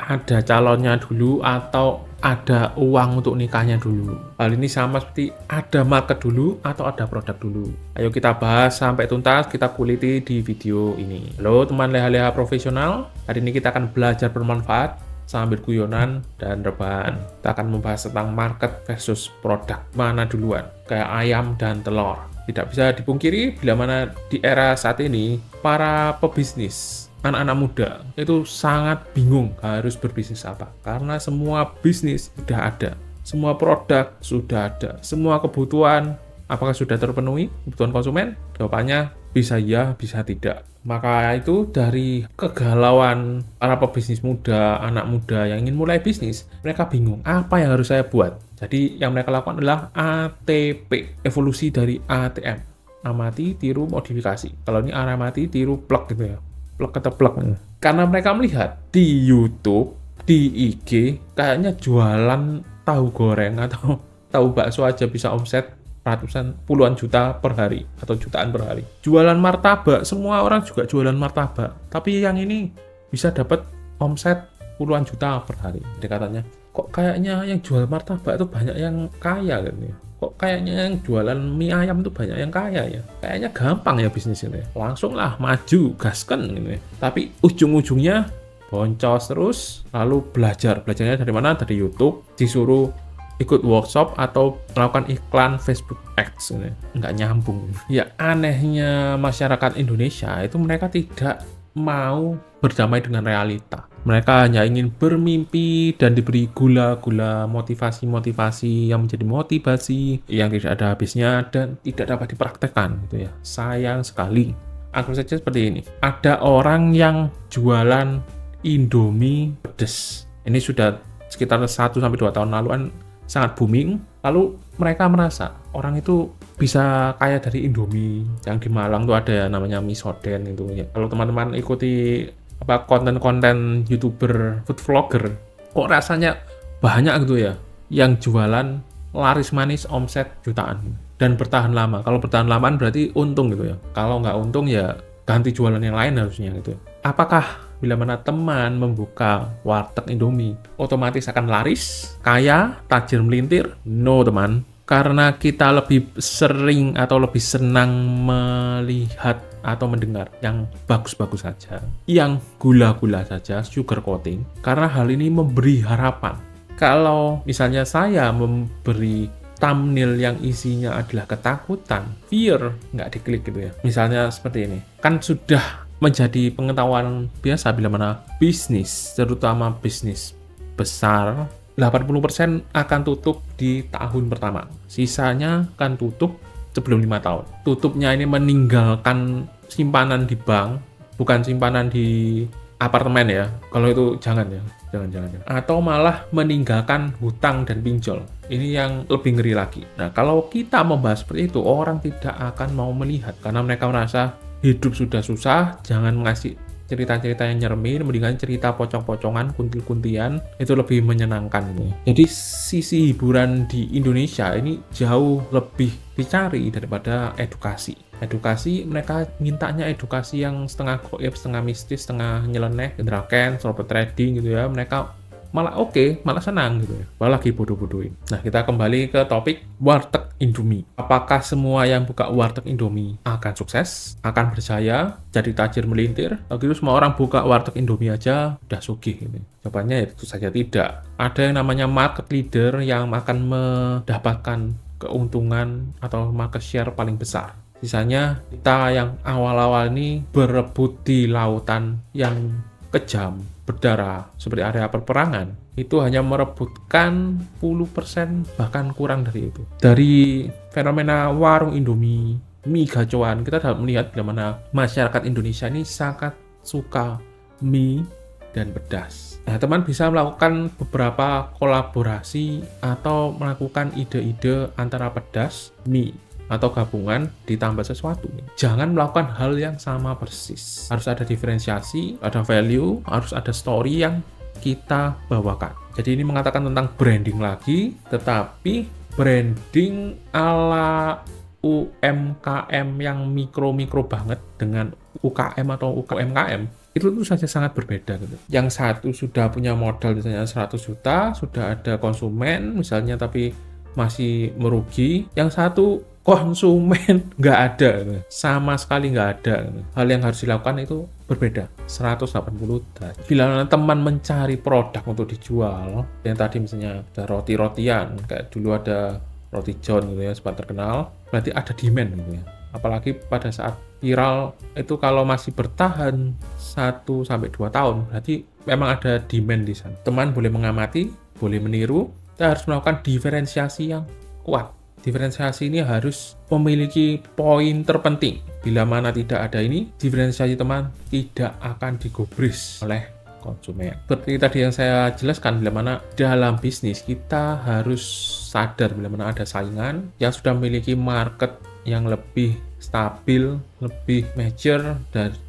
ada calonnya dulu atau ada uang untuk nikahnya dulu. Hal ini sama seperti ada market dulu atau ada produk dulu. Ayo kita bahas sampai tuntas, kita kuliti di video ini. Halo teman leha-leha profesional, hari ini kita akan belajar bermanfaat sambil guyonan dan rebahan. Kita akan membahas tentang market versus produk. Mana duluan? Kayak ayam dan telur. Tidak bisa dipungkiri bila mana di era saat ini, para pebisnis, anak-anak muda itu sangat bingung harus berbisnis apa. Karena semua bisnis sudah ada, semua produk sudah ada, semua kebutuhan apakah sudah terpenuhi, kebutuhan konsumen? Jawabannya bisa ya, bisa tidak. Maka itu dari kegalauan para pebisnis muda, anak muda yang ingin mulai bisnis, mereka bingung apa yang harus saya buat. Jadi yang mereka lakukan adalah ATP, evolusi dari ATM. Amati, tiru, modifikasi. Kalau ini amati, tiru, plug gitu ya. Plug atau plug. Karena mereka melihat di YouTube, di IG, kayaknya jualan tahu goreng atau tahu bakso aja bisa omset ratusan, puluhan juta per hari atau jutaan per hari. Jualan martabak, semua orang juga jualan martabak. Tapi yang ini bisa dapat omset puluhan juta per hari. Jadi katanya, kok kayaknya yang jual martabak itu banyak yang kaya gitu ya. Kok kayaknya yang jualan mie ayam itu banyak yang kaya ya. Kayaknya gampang ya bisnis ini. Langsung lah maju, gaskan gitu ya. Tapi ujung-ujungnya boncos terus, lalu belajar. Belajarnya dari mana? Dari YouTube, disuruh ikut workshop atau melakukan iklan Facebook Ads, nggak nyambung. Ya anehnya masyarakat Indonesia itu mereka tidak mau berdamai dengan realita. Mereka hanya ingin bermimpi dan diberi gula-gula motivasi-motivasi yang menjadi motivasi yang tidak ada habisnya dan tidak dapat dipraktekkan gitu ya. Sayang sekali. Anggap saja seperti ini. Ada orang yang jualan Indomie pedes. Ini sudah sekitar 1-2 tahun laluan sangat booming, lalu mereka merasa orang itu bisa kaya dari Indomie. Yang di Malang tuh ada ya, namanya Misoden itu ya. Kalau teman-teman ikuti konten-konten YouTuber food vlogger, kok rasanya banyak gitu ya yang jualan laris manis omset jutaan dan bertahan lama. Kalau bertahan lamaan berarti untung gitu ya. Kalau nggak untung ya ganti jualan yang lain harusnya gitu. Apakah bila mana teman membuka warteg Indomie, otomatis akan laris, kaya, tajir melintir? No teman, karena kita lebih sering atau lebih senang melihat atau mendengar yang bagus-bagus saja, yang gula-gula saja, sugar coating, karena hal ini memberi harapan. Kalau misalnya saya memberi thumbnail yang isinya adalah ketakutan, fear, nggak diklik gitu ya. Misalnya seperti ini, kan sudah menjadi pengetahuan biasa bila mana bisnis, terutama bisnis besar, 80% akan tutup di tahun pertama. Sisanya akan tutup sebelum 5 tahun. Tutupnya ini meninggalkan simpanan di bank, bukan simpanan di apartemen ya. Kalau itu jangan ya, jangan. Atau malah meninggalkan hutang dan pinjol. Ini yang lebih ngeri lagi. Nah, kalau kita membahas seperti itu, orang tidak akan mau melihat karena mereka merasa hidup sudah susah, jangan mengasih cerita-cerita yang nyeremin, mendingan cerita pocong-pocongan, kuntil-kuntian, itu lebih menyenangkan. Jadi sisi hiburan di Indonesia ini jauh lebih dicari daripada edukasi. Edukasi, mereka mintanya edukasi yang setengah goib, setengah mistis, setengah nyeleneh, draken, robot trading gitu ya. Mereka malah oke, malah senang gitu ya. Malah lagi bodoh-bodohin. Nah, kita kembali ke topik warteg Indomie. Apakah semua yang buka warteg Indomie akan sukses, akan berjaya, jadi tajir melintir? Kalau gitu semua orang buka warteg Indomie aja udah sugih gitu. Jawabannya itu saja tidak. Ada yang namanya market leader yang akan mendapatkan keuntungan atau market share paling besar. Sisanya kita yang awal-awal ini berebut di lautan yang kejam, berdarah, seperti area perperangan, itu hanya merebutkan 10%, bahkan kurang dari itu. Dari fenomena warung Indomie, mie gacoan, kita dapat melihat bagaimana masyarakat Indonesia ini sangat suka mie dan pedas. Nah, teman bisa melakukan beberapa kolaborasi atau melakukan ide-ide antara pedas, mie, atau gabungan ditambah sesuatu. Jangan melakukan hal yang sama persis. Harus ada diferensiasi, ada value, harus ada story yang kita bawakan. Jadi ini mengatakan tentang branding lagi, tetapi branding ala UMKM yang mikro-mikro banget dengan UKM atau UMKM itu tuh saja sangat berbeda gitu. Yang satu sudah punya modal misalnya 100 juta, sudah ada konsumen misalnya tapi masih merugi. Yang satu konsumen nggak ada gitu. Sama sekali nggak ada gitu. Hal yang harus dilakukan itu berbeda 180 derajat. Bila teman mencari produk untuk dijual, yang tadi misalnya ada roti-rotian, kayak dulu ada roti John gitu ya, sempat terkenal, berarti ada demand gitu ya. Apalagi pada saat viral itu kalau masih bertahan 1-2 tahun, berarti memang ada demand di sana. Teman boleh mengamati, boleh meniru, kita harus melakukan diferensiasi yang kuat. Diferensiasi ini harus memiliki poin terpenting. Bila mana tidak ada ini, diferensiasi teman tidak akan digubris oleh konsumen. Seperti tadi yang saya jelaskan, bila mana dalam bisnis kita harus sadar bila mana ada saingan yang sudah memiliki market yang lebih stabil, lebih mature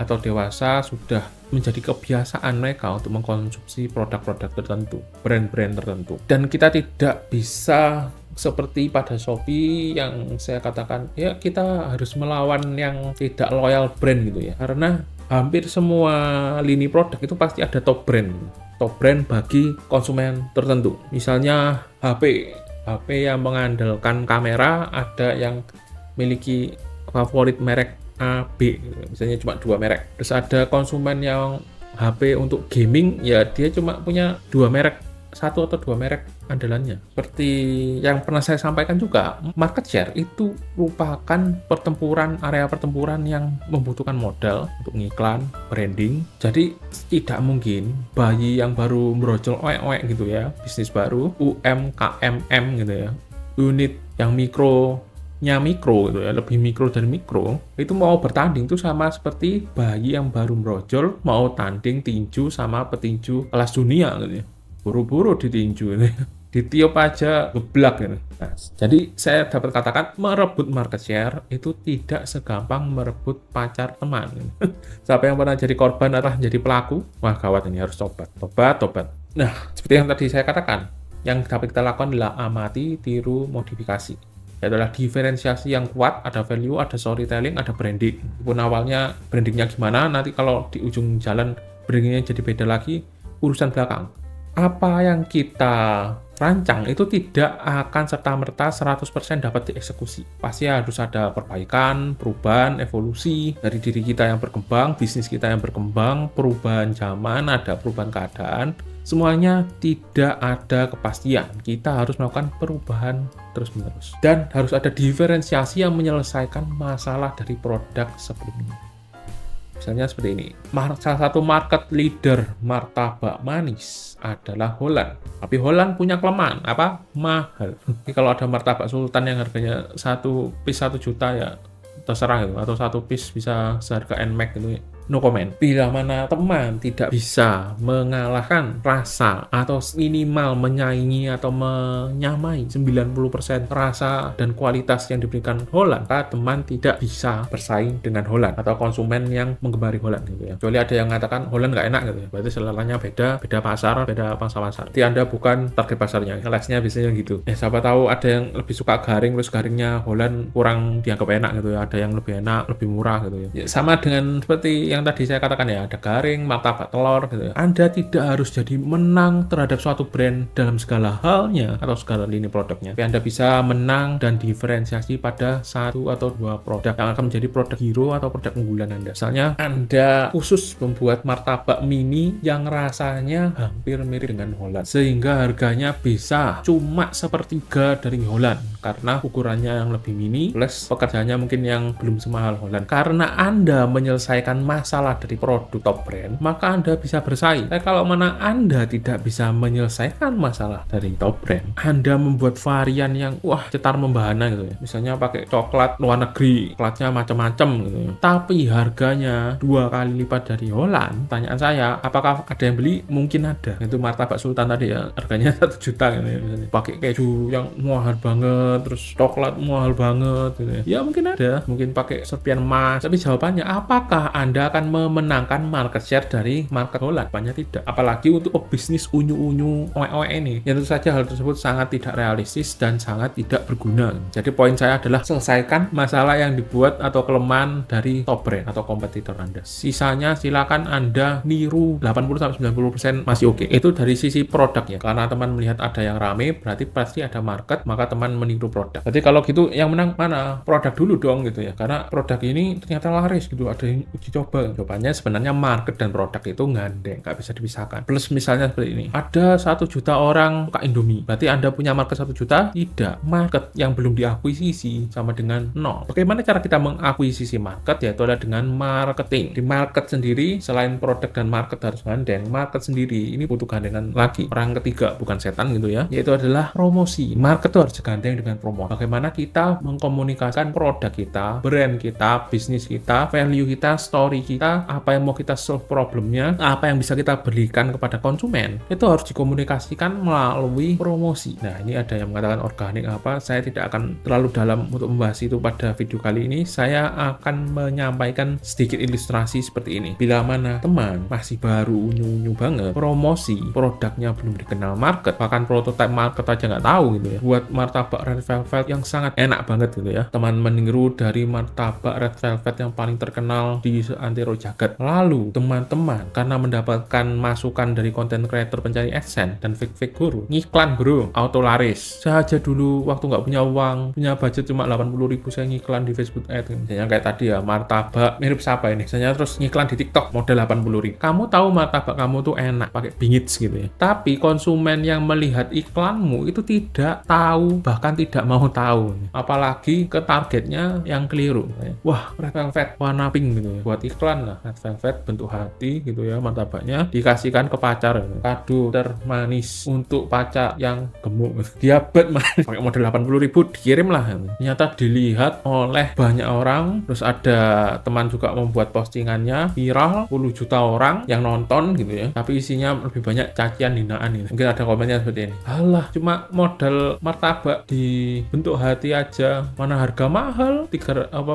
atau dewasa, sudah menjadi kebiasaan mereka untuk mengkonsumsi produk-produk tertentu, brand-brand tertentu. Dan kita tidak bisa seperti pada Shopee yang saya katakan, ya kita harus melawan yang tidak loyal brand gitu ya. Karena hampir semua lini produk itu pasti ada top brand bagi konsumen tertentu. Misalnya HP yang mengandalkan kamera, ada yang memiliki favorit merek A, B, misalnya cuma 2 merek. Terus ada konsumen yang HP untuk gaming, ya dia cuma punya 2 merek, 1 atau 2 merek andalannya. Seperti yang pernah saya sampaikan juga, market share itu merupakan area pertempuran yang membutuhkan modal untuk ngiklan, branding. Jadi tidak mungkin bayi yang baru merojol oek-oek gitu ya, bisnis baru, UMKM gitu ya, unit yang mikro gitu ya, lebih mikro dari mikro, itu mau bertanding tuh sama seperti bayi yang baru merojol mau tanding tinju sama petinju kelas dunia gitu ya. Buru-buru ditinju ini, ditiup aja geblak gitu. Nah, jadi saya dapat katakan merebut market share itu tidak segampang merebut pacar teman. Siapa yang pernah jadi korban atau jadi pelaku, wah gawat, ini harus tobat. Nah, seperti yang tadi saya katakan, yang dapat kita lakukan adalah amati, tiru, modifikasi. Adalah diferensiasi yang kuat, ada value, ada storytelling, ada branding. Pun awalnya brandingnya gimana, nanti kalau di ujung jalan brandingnya jadi beda lagi, urusan belakang. Apa yang kita rancang itu tidak akan serta-merta 100% dapat dieksekusi. Pasti harus ada perbaikan, perubahan, evolusi dari diri kita yang berkembang, bisnis kita yang berkembang, perubahan zaman, ada perubahan keadaan. Semuanya tidak ada kepastian. Kita harus melakukan perubahan terus-menerus. Dan harus ada diferensiasi yang menyelesaikan masalah dari produk sebelumnya. Misalnya seperti ini. Salah satu market leader martabak manis adalah Holland. Tapi Holland punya kelemahan. Apa? Mahal. Jadi kalau ada martabak sultan yang harganya 1 piece 1 juta ya terserah gitu. Atau 1 piece bisa seharga NMAX gitu ya. No comment. Bila mana teman tidak bisa mengalahkan rasa atau minimal menyaingi atau menyamai 90% rasa dan kualitas yang diberikan Holland, maka teman tidak bisa bersaing dengan Holland atau konsumen yang menggemari Holland gitu ya. Kecuali ada yang mengatakan Holland nggak enak gitu ya. Berarti seleranya beda pasar, beda pangsa pasar. Jadi Anda bukan target pasarnya. Kelasnya biasanya gitu. Siapa tahu ada yang lebih suka garing, terus garingnya Holland kurang dianggap enak gitu ya. Ada yang lebih enak, lebih murah gitu ya. Sama dengan seperti yang tadi saya katakan ya, ada garing, martabak telur gitu ya. Anda tidak harus jadi menang terhadap suatu brand dalam segala halnya atau segala lini produknya. Tapi Anda bisa menang dan diferensiasi pada 1 atau 2 produk yang akan menjadi produk hero atau produk unggulan Anda. Misalnya Anda khusus membuat martabak mini yang rasanya hampir mirip dengan Holland, sehingga harganya bisa cuma sepertiga dari Holland karena ukurannya yang lebih mini plus pekerjaannya mungkin yang belum semahal Holland. Karena Anda menyelesaikan masalah dari produk top brand, maka Anda bisa bersaing. Tapi kalau mana Anda tidak bisa menyelesaikan masalah dari top brand, Anda membuat varian yang wah cetar membahana gitu ya. Misalnya pakai coklat luar negeri, coklatnya macam-macam gitu ya. Tapi harganya 2 kali lipat dari Holland. Pertanyaan saya, apakah ada yang beli? Mungkin ada. Itu martabak sultan tadi ya, harganya 1 juta gitu ya. Misalnya pakai keju yang mahal banget, terus coklat mahal banget gitu ya. Ya mungkin ada, mungkin pakai serpian emas. Tapi jawabannya, apakah Anda akan memenangkan market share dari market bola, banyak tidak. Apalagi untuk bisnis unyu-unyu oe-oe ini, ya tentu saja hal tersebut sangat tidak realistis dan sangat tidak berguna. Jadi poin saya adalah selesaikan masalah yang dibuat atau kelemahan dari top brand atau kompetitor Anda. Sisanya silakan Anda niru 80-90% masih oke. Itu dari sisi produk ya. Karena teman melihat ada yang rame, berarti pasti ada market, maka teman meniru produk. Jadi kalau gitu yang menang mana? Produk dulu dong gitu ya. Karena produk ini ternyata laris gitu, ada yang uji coba. Jawabannya sebenarnya market dan produk itu gandeng, nggak bisa dipisahkan. Plus misalnya seperti ini, ada 1 juta orang suka Indomie, berarti Anda punya market 1 juta? Tidak. Market yang belum diakuisisi sama dengan 0. Bagaimana cara kita mengakuisisi market? Yaitu adalah dengan marketing. Di market sendiri, selain produk dan market harus gandeng, market sendiri ini butuh gandengan lagi. Orang ketiga, bukan setan gitu ya, yaitu adalah promosi. Market itu harus gandeng dengan promosi. Bagaimana kita mengkomunikasikan produk kita, brand kita, bisnis kita, value kita, story kita, apa yang mau kita solve problemnya, apa yang bisa kita berikan kepada konsumen, itu harus dikomunikasikan melalui promosi. Nah, ini ada yang mengatakan organik apa, saya tidak akan terlalu dalam untuk membahas itu pada video kali ini. Saya akan menyampaikan sedikit ilustrasi seperti ini. Bila mana teman masih baru unyu-unyu banget, promosi produknya belum dikenal market, bahkan prototype market aja nggak tahu gitu ya, buat martabak red velvet yang sangat enak banget gitu ya, teman meniru dari martabak red velvet yang paling terkenal di seantero jagat. Lalu teman-teman karena mendapatkan masukan dari konten creator pencari AdSense dan fake guru, ngiklan bro, auto laris. Saya aja dulu waktu nggak punya uang, punya budget cuma 80.000, saya ngiklan di Facebook Ads. Misalnya kayak tadi ya, martabak mirip siapa ini, misalnya terus ngiklan di TikTok modal 80.000. Kamu tahu martabak kamu tuh enak pakai bingits gitu ya, tapi konsumen yang melihat iklanmu itu tidak tahu, bahkan tidak mau tahu, apalagi ke targetnya yang keliru. Wah, red velvet warna pink gitu ya, buat iklan lah, red velvet bentuk hati gitu ya, martabaknya dikasihkan ke pacar, kado termanis untuk pacar yang gemuk, diabetes manis, pakai modal 80.000, dikirim lah. Ternyata dilihat oleh banyak orang, terus ada teman juga membuat postingannya viral, 10 juta orang yang nonton gitu ya, tapi isinya lebih banyak cacian, hinaan gitu. Mungkin ada komennya seperti ini, alah cuma modal martabak di bentuk hati aja, mana harga mahal,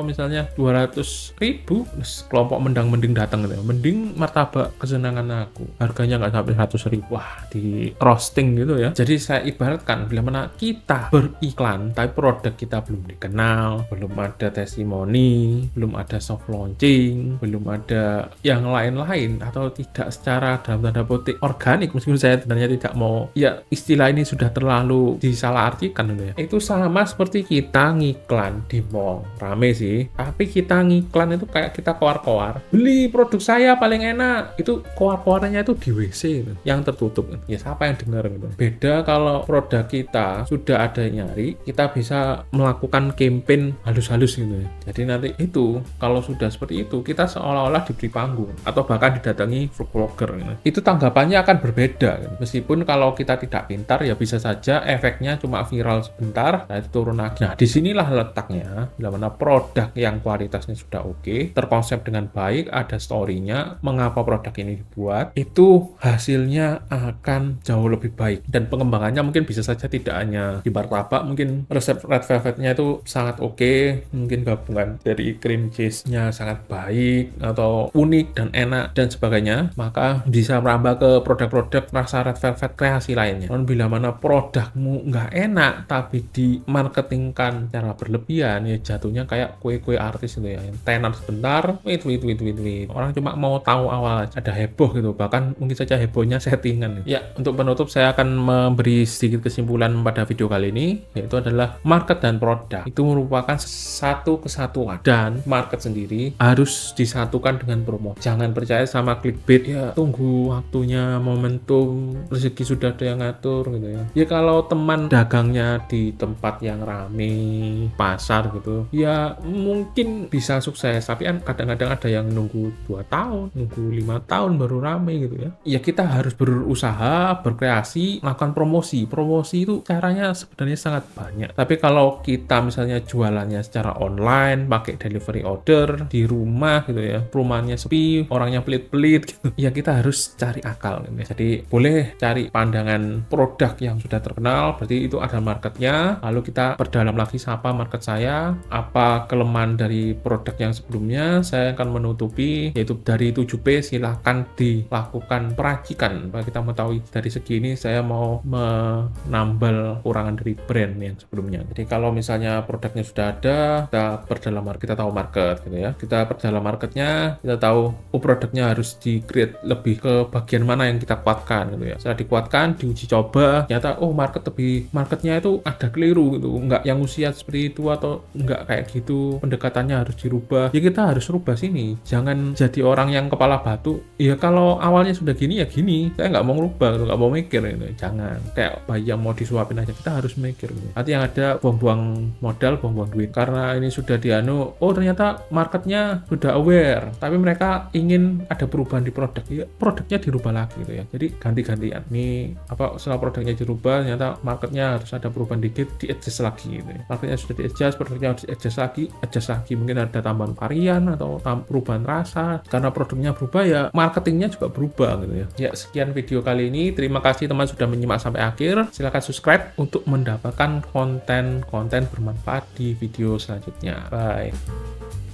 misalnya 200.000, terus kelompok mendang-mending datang gitu ya, mending martabak kesenangan aku, harganya nggak sampai 100.000. Wah, di roasting gitu ya. Jadi saya ibaratkan, bila mana kita beriklan tapi produk kita belum dikenal, belum ada testimoni, belum ada soft launching, belum ada yang lain-lain, atau tidak secara dalam tanda petik organik, meskipun saya sebenarnya tidak mau, ya istilah ini sudah terlalu disalahartikan gitu ya. Itu sama seperti kita ngiklan di mall, rame sih, tapi kita ngiklan itu kayak kita koar-koar, beli produk saya paling enak, itu koar-koarnya itu di WC gitu, yang tertutup gitu. Ya siapa yang dengar gitu. Beda kalau produk kita sudah ada yang nyari, kita bisa melakukan campaign halus-halus gitu ya. Jadi nanti itu kalau sudah seperti itu, kita seolah-olah diberi panggung atau bahkan didatangi vlogger gitu. Itu tanggapannya akan berbeda gitu. Meskipun kalau kita tidak pintar ya bisa saja efeknya cuma viral sebentar, nah itu turun lagi. Nah disinilah letaknya, bila mana produk yang kualitasnya sudah oke, terkonsep dengan baik, ada story-nya, mengapa produk ini dibuat, itu hasilnya akan jauh lebih baik. Dan pengembangannya mungkin bisa saja tidak hanya di martabak, mungkin resep red velvetnya itu sangat oke, mungkin gabungan dari cream cheese-nya sangat baik atau unik dan enak dan sebagainya, maka bisa merambah ke produk-produk rasa red velvet kreasi lainnya. Dan bila mana produkmu nggak enak tapi dimarketingkan secara berlebihan, ya jatuhnya kayak kue-kue artis gitu ya, yang tenar sebentar, wait. Orang cuma mau tahu awal aja, ada heboh gitu, bahkan mungkin saja hebohnya settingan. Ya, untuk penutup saya akan memberi sedikit kesimpulan pada video kali ini, yaitu adalah market dan produk itu merupakan satu kesatuan, dan market sendiri harus disatukan dengan promo. Jangan percaya sama clickbait, ya tunggu waktunya, momentum, rezeki sudah ada yang ngatur gitu ya. Ya kalau teman dagangnya di tempat yang rame, pasar gitu, ya mungkin bisa sukses, tapi kan kadang-kadang ada yang nunggu 2 tahun, nunggu 5 tahun baru rame gitu ya. Ya kita harus berusaha, berkreasi, melakukan promosi. Promosi itu caranya sebenarnya sangat banyak. Tapi kalau kita misalnya jualannya secara online, pakai delivery order di rumah gitu ya, rumahnya sepi, orangnya pelit-pelit gitu, ya kita harus cari akal gitu ya. Jadi boleh cari pandangan produk yang sudah terkenal, berarti itu ada marketnya, lalu kita perdalam lagi siapa market saya, apa kelemahan dari produk yang sebelumnya, saya akan menutupi, yaitu dari 7P silahkan dilakukan peracikan. Kita mengetahui dari segi ini saya mau menambal kurangan dari brand yang sebelumnya. Jadi kalau misalnya produknya sudah ada, kita perdalam market, kita tahu market gitu ya. Kita perdalam marketnya, kita tahu produknya harus di-create lebih ke bagian mana yang kita kuatkan gitu ya. Setelah dikuatkan, diuji coba, ternyata marketnya itu ada keliru gitu, nggak yang usia seperti itu atau nggak kayak gitu, pendekatannya harus dirubah. Ya kita harus rubah sini, jangan jadi orang yang kepala batu. Ya kalau awalnya sudah gini ya gini, saya nggak mau ngerubah gitu, nggak mau mikir gitu. Jangan kayak bayi yang mau disuapin aja, kita harus mikir gitu. Nanti yang ada buang-buang modal, buang-buang duit. Karena ini sudah ternyata marketnya sudah aware, tapi mereka ingin ada perubahan di produk, ya produknya dirubah lagi gitu ya. Jadi ganti-gantian nih, setelah produknya dirubah ternyata marketnya harus ada perubahan dikit, di-adjust lagi gitu ya. Marketnya sudah di-adjust, produknya harus adjust lagi, mungkin ada tambahan varian atau perubahan rasa. Karena produknya berubah ya marketingnya juga berubah gitu ya. Ya sekian video kali ini, terima kasih teman sudah menyimak sampai akhir. Silahkan subscribe untuk mendapatkan konten-konten bermanfaat di video selanjutnya. Bye.